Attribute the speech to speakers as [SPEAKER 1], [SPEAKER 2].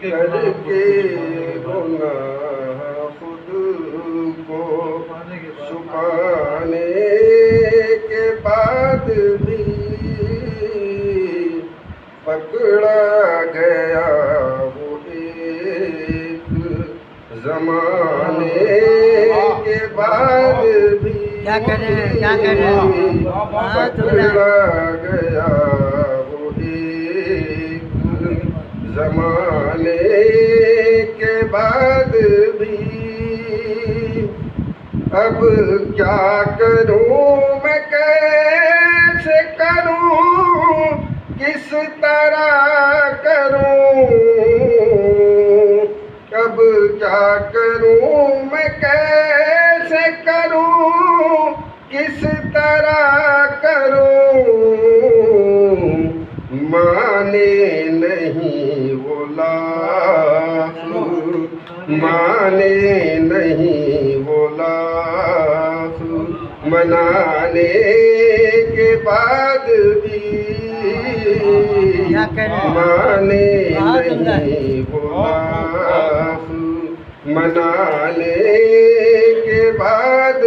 [SPEAKER 1] करके गुनाह खुद को छुपाने के बाद भी पकड़ा गया वो एक जमाने के बाद भी
[SPEAKER 2] क्या कर रहे हैं, क्या कर रहे हैं?
[SPEAKER 1] पकड़ा गया वो एक जमाने के बाद भी अब क्या करूं मैं, कैसे करूं, किस तरह करूं, अब क्या करूं मैं, कैसे करूं, किस तरह करूं, माने नहीं वो लाख, माने नहीं वो लाख, मनाने के बाद भी माने नहीं वो लाख, मनाने के बाद